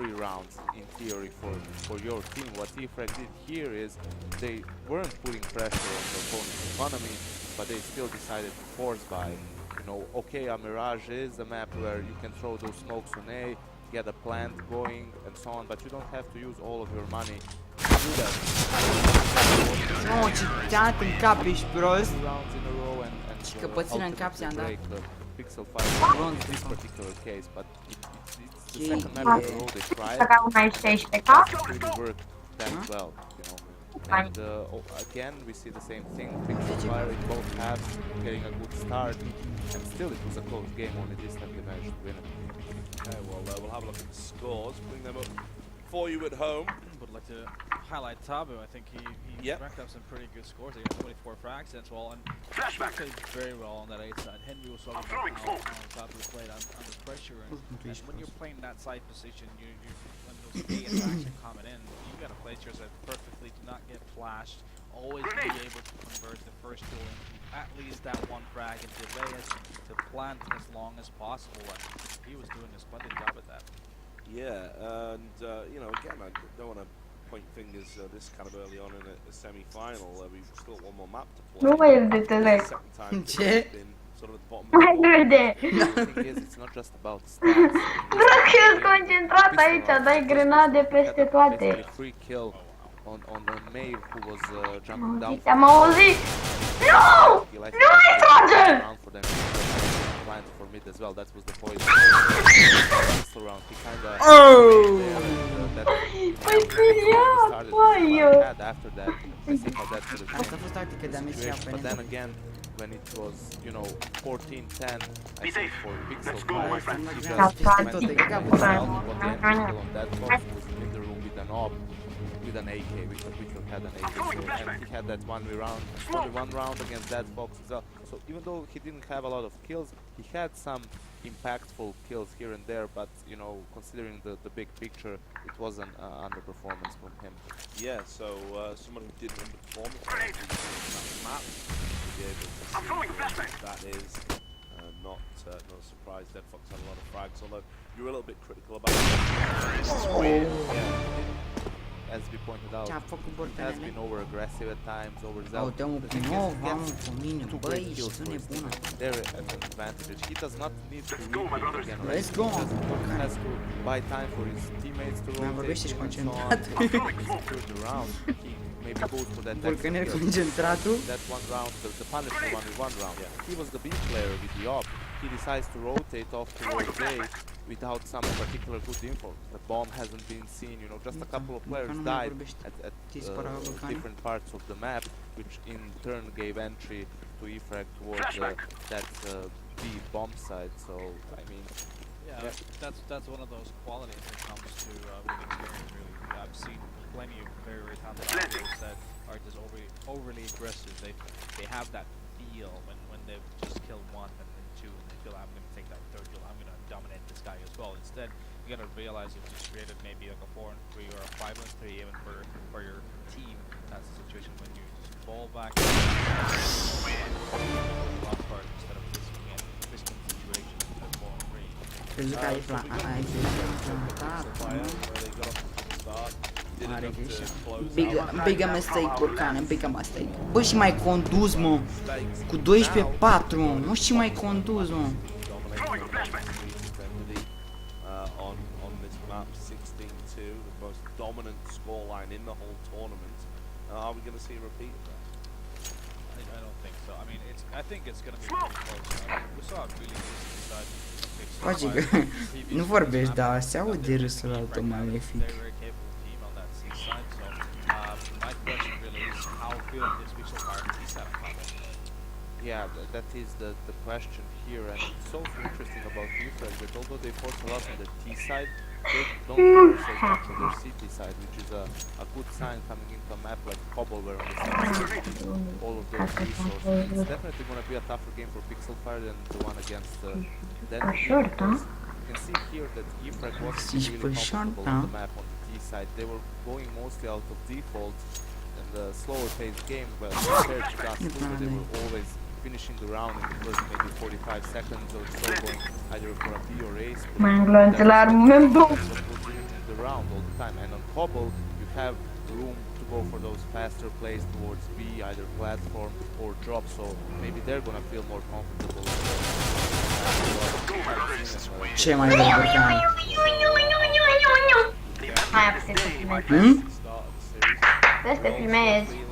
free rounds in theory for your team. What Efrag did here is they weren't putting pressure on the opponent's economy, but they still decided to force buy. You know, okay, a Mirage is a map where you can throw those smokes on A, get a plant going and so on, but you don't have to use all of your money to do that. Nu, ce în cap, ești prost. Rounds in a row and Și căpățână în cap ți-am dat. break the pixel fight in this particular case, but it's the second map in a row they tried. It really worked that well, you know. And again, we see the same thing. Pixel fire in both halves, getting a good start, and still it was a close game. Only this time they managed to win it. Okay, well, we'll have a look at the scores, bring them up for you at home. Would like to highlight Tabu. I think he racked up some pretty good scores. He got 24 frags as well, and he played very well on that 8 side. Henry was talking about how Tabu played under pressure, and when you're playing that side position, when those A attacks are coming in, you got to place yourself perfectly to not get flashed. Always be able to convert the first duel into at least that one frag and delay it to plant as long as possible. And he was doing a splendid job at that. Yeah, and you know, again, I don't want to point fingers this kind of early on in a semi-final. We've still got one more map to play. Nu mai e de tele. Second time Ce? it's been sort of at the bottom. Mai râde. The thing is, it's not just about stats. Dracu, ești concentrat aici, dai grenade peste toate. Basically free kill on the Maeve who was jumping down. Te-am auzit? Nu! Nu mai trage! For them plant for mid as well. That was the point. Pistol round. He kinda Păi serios, băi! after that. I see how that could have Asta a fost tactică de a merge situation. pe But then net. again, when it was, you know, 14-10, I think for Pixel Let's Fire, go, he just That's went tactic. to himself, got the entry kill on that box, was in the room with an op, with an AK, Pixel had an AK, so, and he had that only one round against that box as well. So even though he didn't have a lot of kills, he had some impactful kills here and there, but you know, considering the big picture, it was an underperformance from him. Yeah, so someone who didn't underperform that map will be able to see that is not a surprise. Dead Fox had a lot of frags, although you're a little bit critical about it. As we pointed out, Ce-a făcut he Borcan has De been over-aggressive at times, Au, overzealous. dă-mă The cu thing is, nou, he vamă gets cu mine, two băi, great kills ești for his nebună. team. They're at an advantage. He does not need to repeat again. Right? Let's go. He has to buy time for his teammates to Mai rotate vorbește și him and so on. concentrat. He secured the round. He maybe goes for that Borcanel extra kill. concentratul. That one round, the punishment 1v1 round. He was the B player with the op. He decides to rotate off towards A without some particular good info. The bomb hasn't been seen, you know, just a couple of players Borcanul mai died vorbește. at Dispara Borcanul. different parts of the map, which in turn gave entry to Efrag towards that B bomb site. So, I mean, Yeah, that's one of those qualities that comes to with experience. Really, I've seen plenty of very talented players that are just overly aggressive. They have that feel when they've just killed one and then two, and they feel I'm going to take that third kill. I'm going to dominate this guy as well. Instead, you got to realize you've just created maybe like a 4-3 or a 5-3 even for your team. That's the situation when you just fall back. Last part instead of risking situation into a 4-3. Crezut că ai plantat. Ai plantat. Are greșeală. Big mistake, Borcan, big mistake. Bă, și mai condus, mă. Cu 12-4, mă. Nu știu ce mai condus, mă. On this map, 16-2, the most dominant scoreline in the whole tournament. Are we going to see a repeat of that? I don't think so. I mean, I think it's going to be pretty close. We saw a really decent side. Face că nu vorbești, dar se aude râsul ăla tău malefic. Very capable team on that C side. So my question really is how good is Pixel Fire T side on top of it? yeah, that is the question here, and it's also interesting about Efrag that although they force a lot on the T side, they don't force as much on their CT side, which is a good sign coming into a map like Cobble where on the CT all of those resources. It's definitely going to be a tougher game for Pixel Fire than the one against Denver. You can see here that Efrag wasn't really comfortable on the map on the T side. They were going mostly out of default in the slower paced game, but compared to last two, they were always finishing the round in the first maybe 45 seconds or so, going either for a B or A split. Mai am luat la armament. The around all the time. And on cobble, you have room to go for those faster plays towards B, either platform or drop, so maybe they're gonna feel more comfortable. Ce mai vede Borcan? Hai, puteți să filmezi. Puteți să filmezi.